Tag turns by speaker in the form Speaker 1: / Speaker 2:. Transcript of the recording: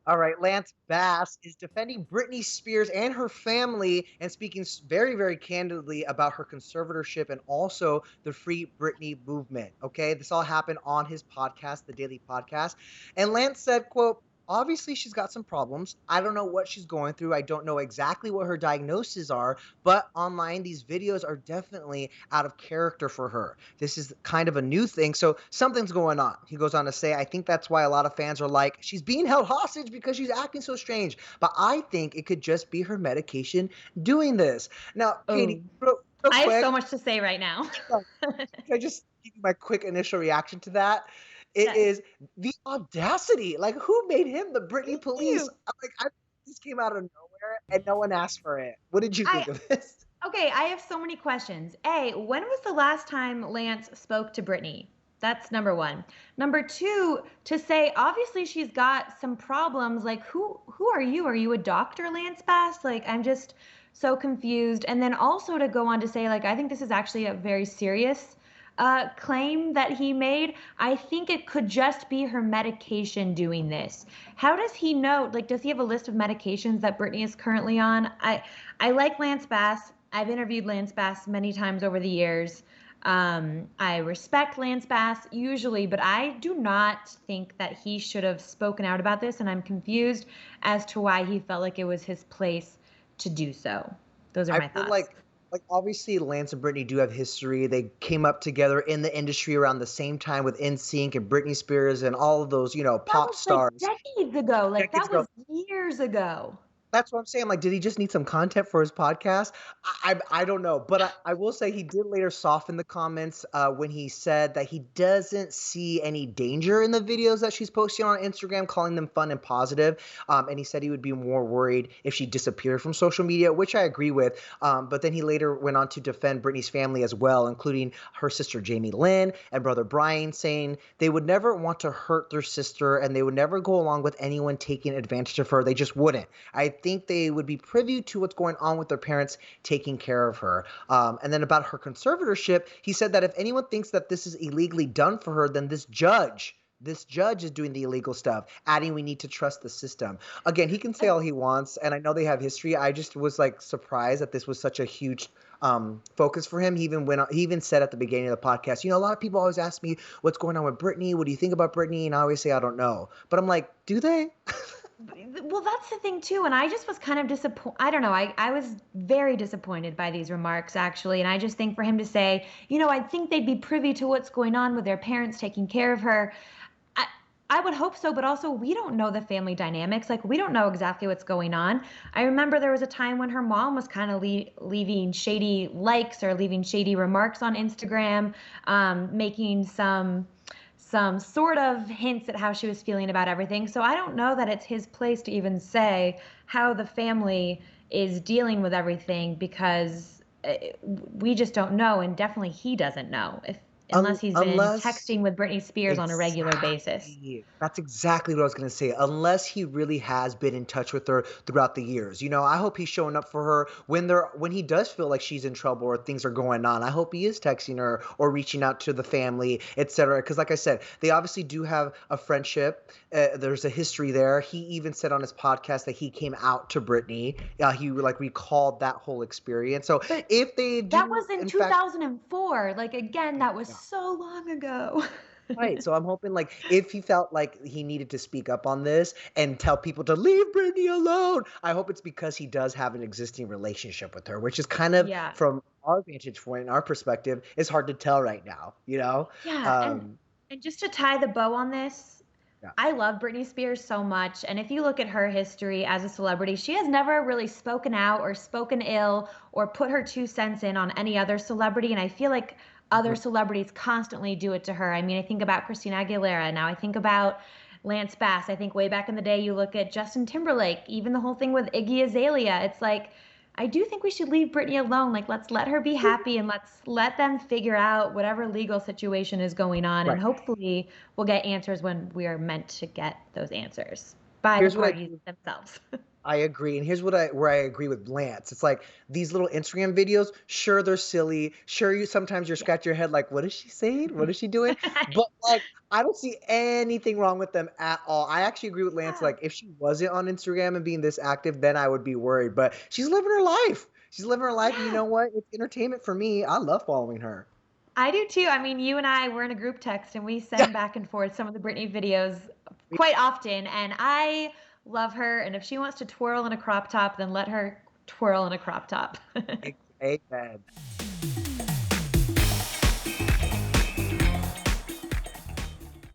Speaker 1: All right, Lance Bass is defending Britney Spears and her family and speaking very, very candidly about her conservatorship and also the Free Britney movement. Okay, this all happened on his podcast, the Daily Podcast, and Lance said, "quote." Obviously, she's got some problems. I don't know what she's going through. I don't know exactly what her diagnoses are, but online, these videos are definitely out of character for her. This is kind of a new thing. So something's going on. He goes on to say, I think that's why a lot of fans are like, she's being held hostage because she's acting so strange. But I think it could just be her medication doing this. Now,
Speaker 2: Oh,
Speaker 1: Katie, real
Speaker 2: I have
Speaker 1: quick,
Speaker 2: so much to say right now.
Speaker 1: can I just give you my quick initial reaction to that? It
Speaker 2: Yes.
Speaker 1: is the audacity. Like, who made him the Britney
Speaker 2: Thank
Speaker 1: police?
Speaker 2: you.
Speaker 1: This came out of nowhere and no one asked for it. What did you
Speaker 2: I
Speaker 1: think of this?
Speaker 2: Okay, I have so many questions. A, when was the last time Lance spoke to Britney? That's number one. Number two, to say obviously she's got some problems. Like who are you? Are you a doctor, Lance Bass? Like I'm just so confused. And then also to go on to say like I think this is actually a very serious claim that he made. I think it could just be her medication doing this. How does he know? Like, does he have a list of medications that Britney is currently on? I like Lance Bass. I've interviewed Lance Bass many times over the years. I respect Lance Bass usually, but I do not think that he should have spoken out about this, and I'm confused as to why he felt like it was his place to do so. Those are
Speaker 1: I
Speaker 2: my
Speaker 1: feel
Speaker 2: thoughts.
Speaker 1: obviously Lance and Britney do have history. They came up together in the industry around the same time with NSYNC and Britney Spears and all of those,
Speaker 2: That
Speaker 1: pop
Speaker 2: was like
Speaker 1: stars
Speaker 2: decades ago. Like
Speaker 1: decades
Speaker 2: that
Speaker 1: ago.
Speaker 2: was years ago.
Speaker 1: That's what I'm saying. Like, did he just need some content for his podcast? I don't know, but I will say he did later soften the comments when he said that he doesn't see any danger in the videos that she's posting on Instagram, calling them fun and positive. And he said he would be more worried if she disappeared from social media, which I agree with. But then he later went on to defend Britney's family as well, including her sister Jamie Lynn and brother Brian, saying they would never want to hurt their sister and they would never go along with anyone taking advantage of her. They just wouldn't. I think they would be privy to what's going on with their parents taking care of her. And then about her conservatorship, he said that if anyone thinks that this is illegally done for her, then this judge is doing the illegal stuff, adding we need to trust the system. Again, he can say all he wants, and I know they have history. I just was like surprised that this was such a huge focus for him. He even said at the beginning of the podcast, a lot of people always ask me what's going on with Britney. What do you think about Britney? And I always say I don't know. But I'm like, do they?
Speaker 2: Well, that's the thing too, and I just was kind of disappointed. I don't know. I was very disappointed by these remarks actually, and I just think for him to say, I think they'd be privy to what's going on with their parents taking care of her. I I would hope so, but also we don't know the family dynamics. Like we don't know exactly what's going on. I remember there was a time when her mom was kind of leaving shady likes or leaving shady remarks on Instagram, making some sort of hints at how she was feeling about everything. So I don't know that it's his place to even say how the family is dealing with everything because we just don't know, and definitely he doesn't know if unless he's been
Speaker 1: Unless
Speaker 2: texting with Britney Spears on a regular basis.
Speaker 1: Exactly. That's exactly what I was going to say. Unless he really has been in touch with her throughout the years. I hope he's showing up for her when he does feel like she's in trouble or things are going on. I hope he is texting her or reaching out to the family, etc. Because like I said, they obviously do have a friendship. There's a history there. He even said on his podcast that he came out to Britney. He like recalled that whole experience. So
Speaker 2: But
Speaker 1: if they
Speaker 2: that
Speaker 1: do,
Speaker 2: was in
Speaker 1: in fact,
Speaker 2: 2004. Like again, that was
Speaker 1: yeah.
Speaker 2: so long ago.
Speaker 1: Right. So I'm hoping like if he felt like he needed to speak up on this and tell people to leave Brittany alone, I hope it's because he does have an existing relationship with her, which is kind of
Speaker 2: Yeah.
Speaker 1: from our vantage point and our perspective, is hard to tell right now.
Speaker 2: Yeah,
Speaker 1: Um,
Speaker 2: and just to tie the bow on this,
Speaker 1: yeah.
Speaker 2: I love Britney Spears so much, and if you look at her history as a celebrity, she has never really spoken out or spoken ill or put her 2 cents in on any other celebrity, and I feel like other
Speaker 1: Mhm.
Speaker 2: celebrities constantly do it to her. I mean, I think about Christina Aguilera, now I think about Lance Bass. I think way back in the day, you look at Justin Timberlake, even the whole thing with Iggy Azalea. It's like I do think we should leave Britney alone. Like, let's let her be happy and let's let them figure out whatever legal situation is going on. And
Speaker 1: Right.
Speaker 2: hopefully, we'll get answers when we are meant to get those answers by the
Speaker 1: Here's what I
Speaker 2: parties themselves.
Speaker 1: I agree, and here's where I agree with Lance. It's like these little Instagram videos, sure they're silly, sure you sometimes you're
Speaker 2: Yeah.
Speaker 1: scratching your head like, "What is she saying? What is she doing?" But, like, I don't see anything wrong with them at all. I actually agree with Lance,
Speaker 2: Yeah.
Speaker 1: like, if she wasn't on Instagram and being this active, then I would be worried, but she's living her life. She's living her life, and you
Speaker 2: Yeah.
Speaker 1: know what? It's entertainment for me. I love following her.
Speaker 2: I do too. I mean, you and I were in a group text and we
Speaker 1: Yeah.
Speaker 2: send back and forth some of the Britney videos quite often. And I love her. And if she wants to twirl in a crop top, then let her twirl in a crop top.
Speaker 1: Amen.